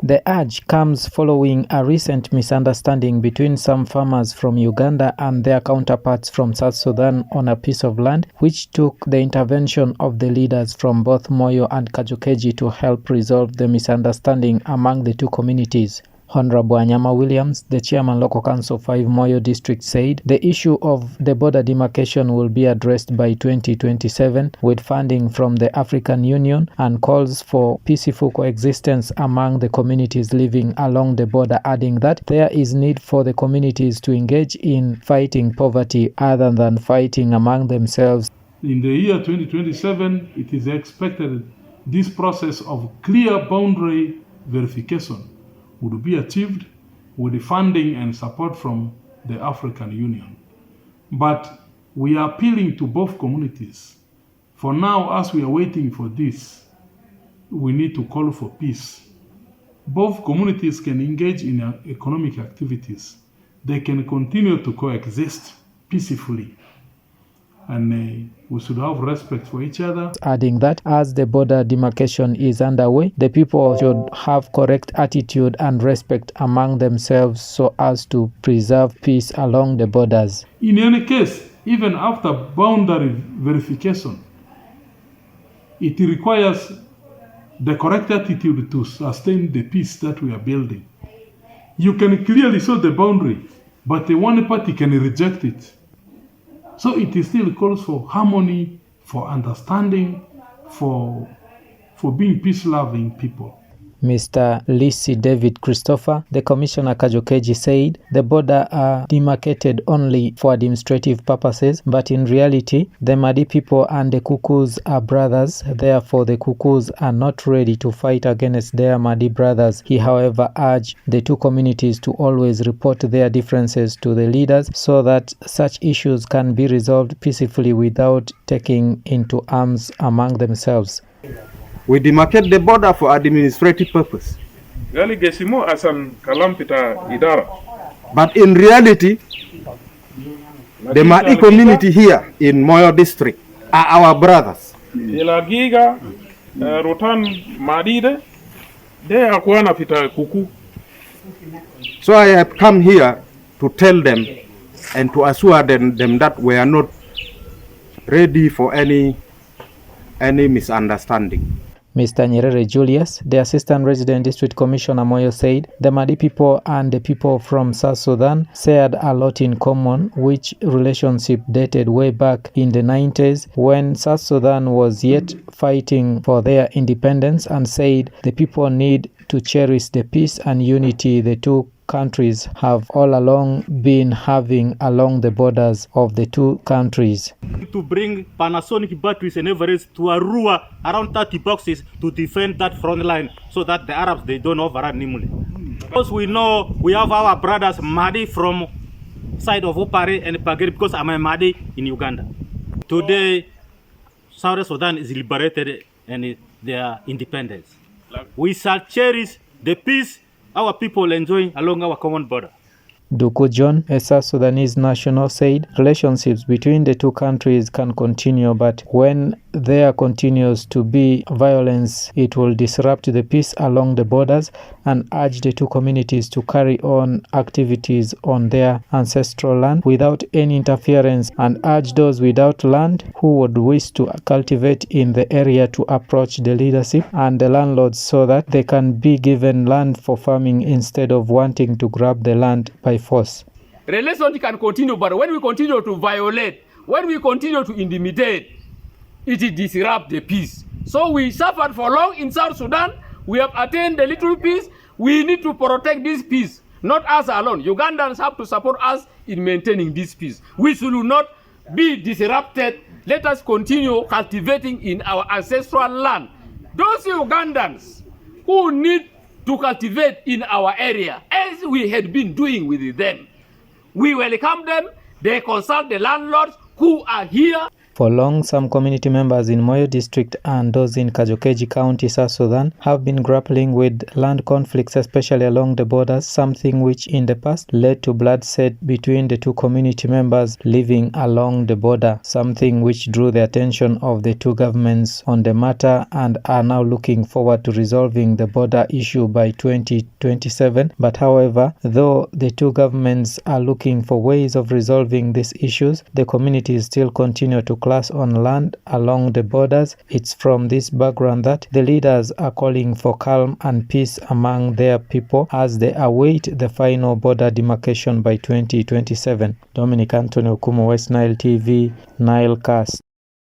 The urge comes following a recent misunderstanding between some farmers from Uganda and their counterparts from South Sudan on a piece of land, which took the intervention of the leaders from both Moyo and Kajukeji to help resolve the misunderstanding among the two communities. Honorable Anyama Williams, the chairman Local Council 5 Moyo District, said the issue of the border demarcation will be addressed by 2027 with funding from the African Union, and calls for peaceful coexistence among the communities living along the border, adding that there is need for the communities to engage in fighting poverty other than fighting among themselves. In the year 2027, it is expected this process of clear boundary verification would be achieved with the funding and support from the African Union. But we are appealing to both communities. For now, as we are waiting for this, we need to call for peace. Both communities can engage in economic activities. They can continue to coexist peacefully. And we should have respect for each other. Adding that as the border demarcation is underway, the people should have correct attitude and respect among themselves so as to preserve peace along the borders. In any case, even after boundary verification, it requires the correct attitude to sustain the peace that we are building. You can clearly show the boundary, but one party can reject it. So it is still calls for harmony, for understanding, for being peace-loving people. Mr. Lisi David Christopher, the Commissioner Kajukeji, said the border are demarcated only for administrative purposes, but in reality, the Madi people and the Kukus are brothers. Therefore, the Kukus are not ready to fight against their Madi brothers. He, however, urged the two communities to always report their differences to the leaders so that such issues can be resolved peacefully without taking into arms among themselves. We demarcate the border for administrative purpose. But in reality, the Madi community here in Moyo district are our brothers. So I have come here to tell them and to assure them that we are not ready for any misunderstanding. Mr. Nyerere Julius, the Assistant Resident District Commissioner Moyo, said the Madi people and the people from South Sudan shared a lot in common, which relationship dated way back in the 90s when South Sudan was yet fighting for their independence, and said the people need to cherish the peace and unity the two countries have all along been having along the borders of the two countries. To bring Panasonic batteries and Everest to Arua, around 30 boxes, to defend that front line so that the Arabs, they don't overrun Nimule. Because we know we have our brothers Madi from side of Opare and Pageri, because I'm a Madi in Uganda. Today, South Sudan is liberated and their independence. We shall cherish the peace our people enjoy along our common border. Duku John, a South Sudanese national, said relationships between the two countries can continue, but when there continues to be violence, it will disrupt the peace along the borders, and urged the two communities to carry on activities on their ancestral land without any interference, and urged those without land who would wish to cultivate in the area to approach the leadership and the landlords so that they can be given land for farming instead of wanting to grab the land by force. Relationship can continue, but when we continue to violate, when we continue to intimidate, it disrupts the peace. So we suffered for long in South Sudan. We have attained a little peace. We need to protect this peace, not us alone. Ugandans have to support us in maintaining this peace. We should not be disrupted. Let us continue cultivating in our ancestral land. Those Ugandans who need to cultivate in our area, as we had been doing with them, we welcome them. They consult the landlords who are here. For long, some community members in Moyo district and those in Kajokeji County, South Sudan, have been grappling with land conflicts, especially along the borders, something which in the past led to bloodshed between the two community members living along the border, something which drew the attention of the two governments on the matter and are now looking forward to resolving the border issue by 2027. But however, though the two governments are looking for ways of resolving these issues, the communities still continue to clash on land along the borders. It's from this background that the leaders are calling for calm and peace among their people as they await the final border demarcation by 2027. Dominic Anthony Okumu, West Nile TV, Nilecast.